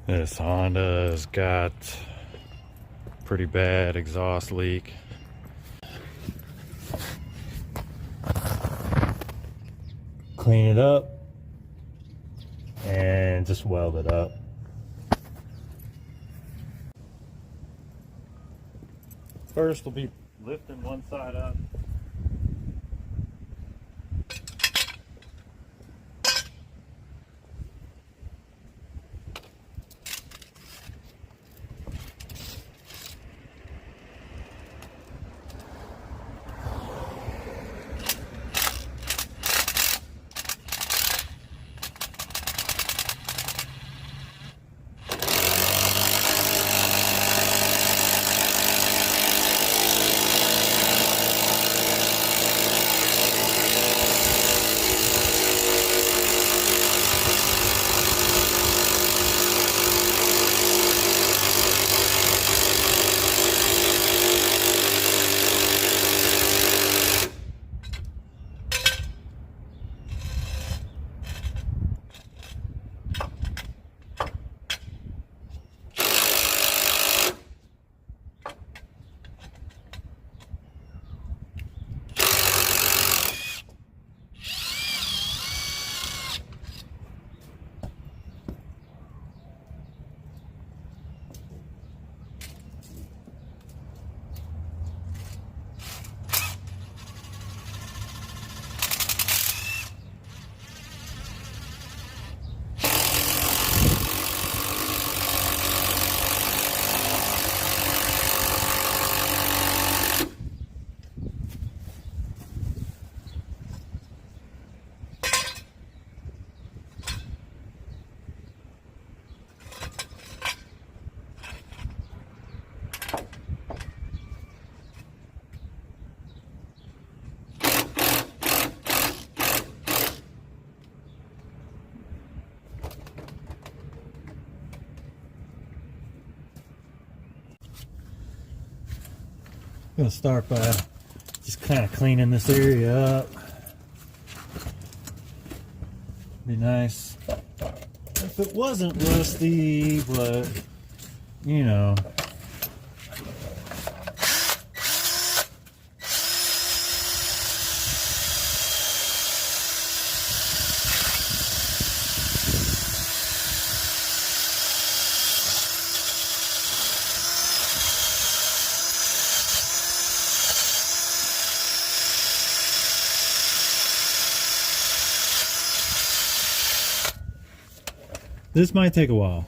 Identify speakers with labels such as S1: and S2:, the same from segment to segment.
S1: This Honda's got pretty bad exhaust leak. Clean it up and just weld it up. First we'll be lifting one side up. I'm gonna start by just kind of cleaning this area up. Be nice if it wasn't rusty, but you know. This might take a while.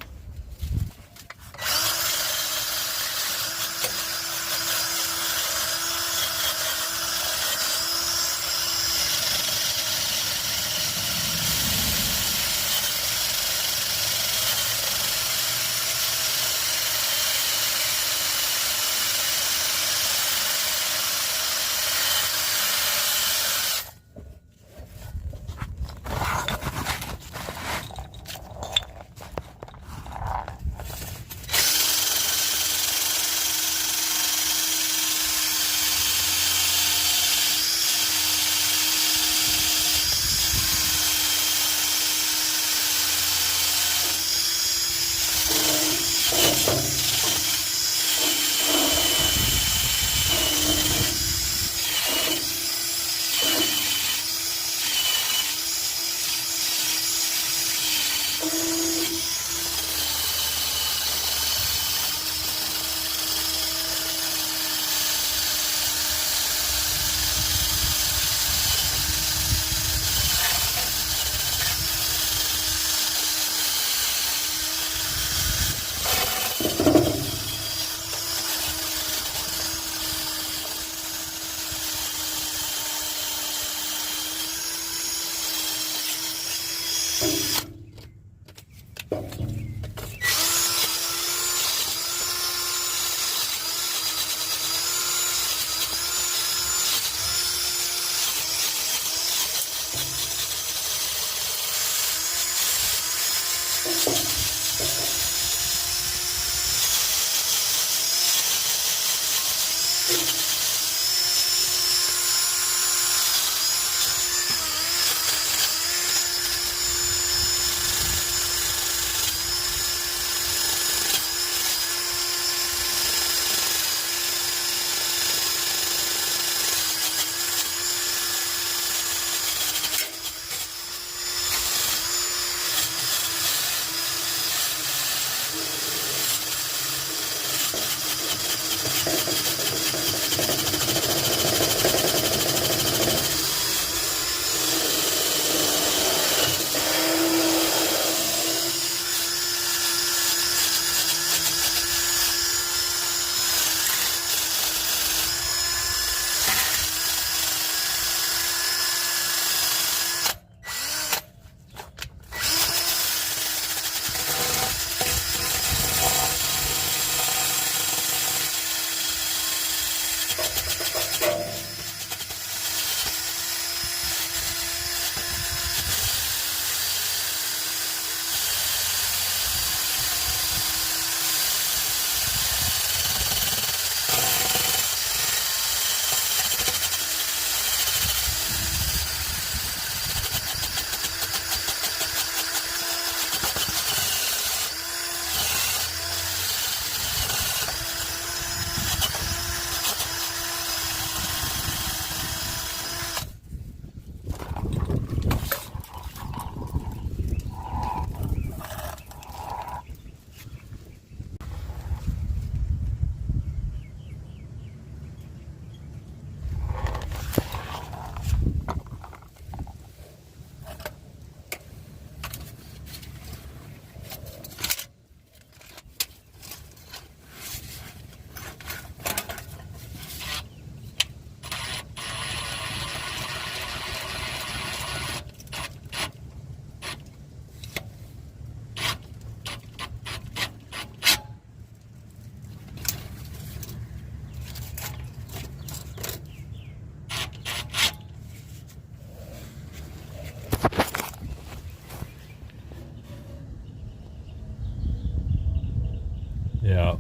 S1: Yeah,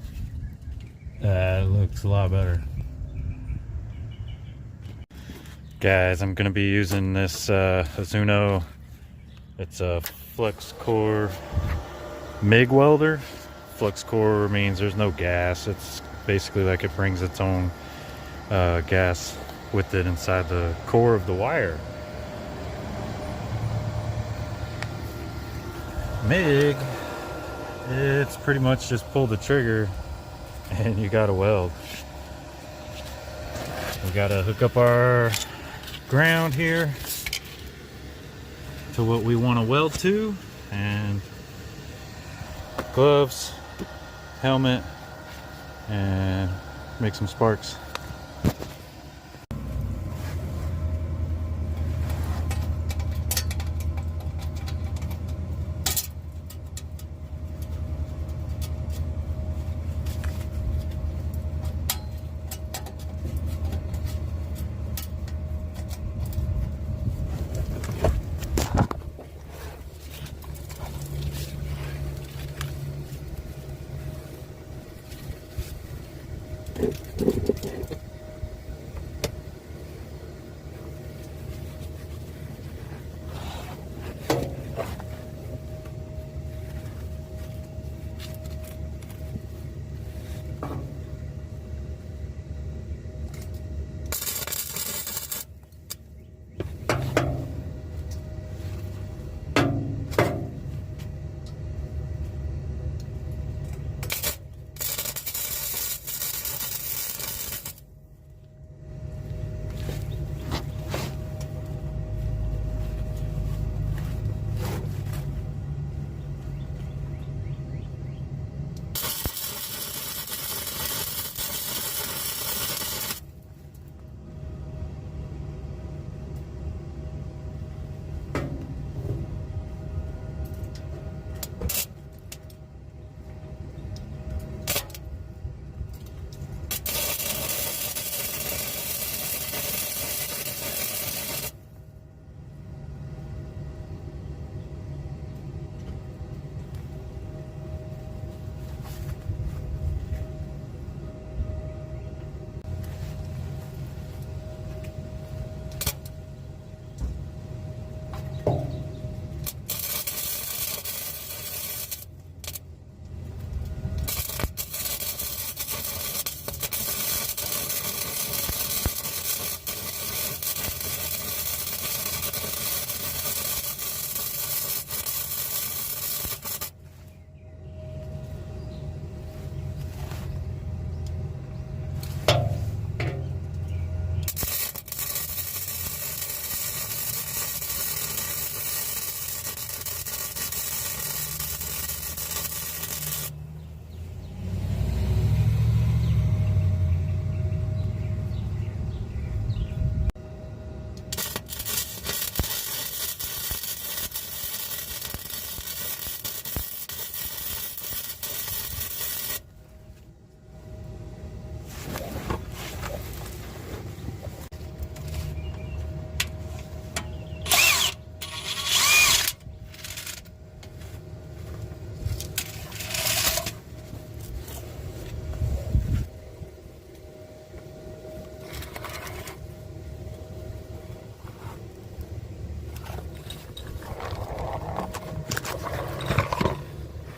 S1: that looks a lot better. Guys, I'm gonna be using this Azuno. It's a Flux Core MIG welder. Flux Core means there's no gas. It's basically like it brings its own gas with it inside the core of the wire. MIG, it's pretty much just pull the trigger and you gotta weld. We gotta hook up our ground here to what we want to weld to, and gloves, helmet, and make some sparks.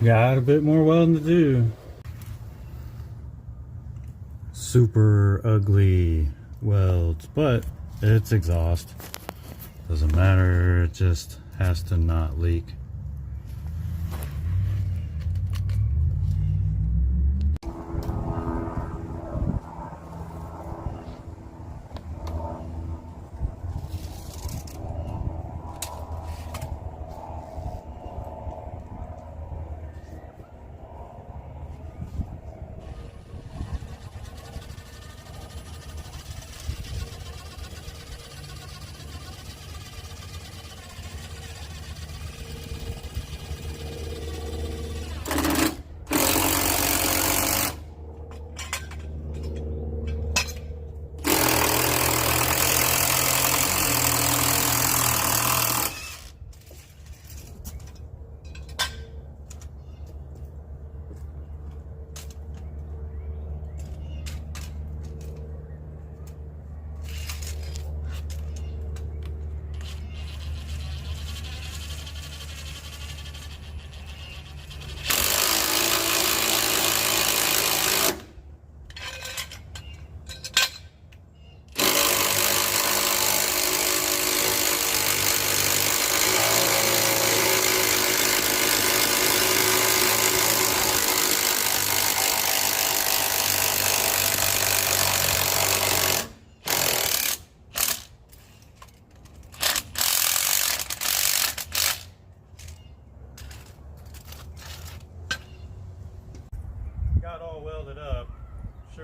S1: Got a bit more welding to do. Super ugly welds, but it's exhaust. Doesn't matter, it just has to not leak.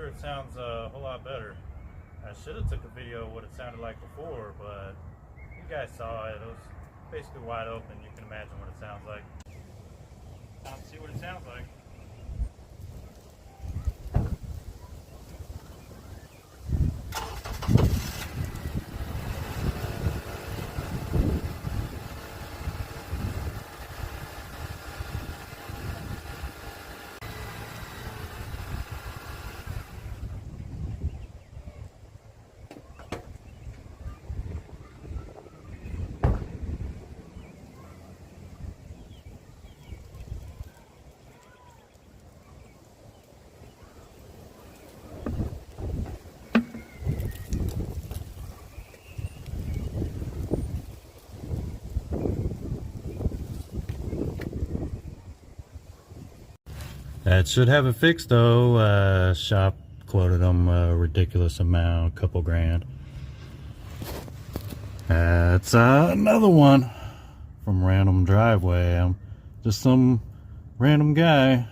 S1: sure it sounds a whole lot better. I should have took a video of what it sounded like before, but you guys saw it. It was basically wide open. You can imagine what it sounds like. Time to see what it sounds like. That should have it fixed though. Shop quoted them a ridiculous amount, couple grand. That's another one from Random Driveway. I'm just some random guy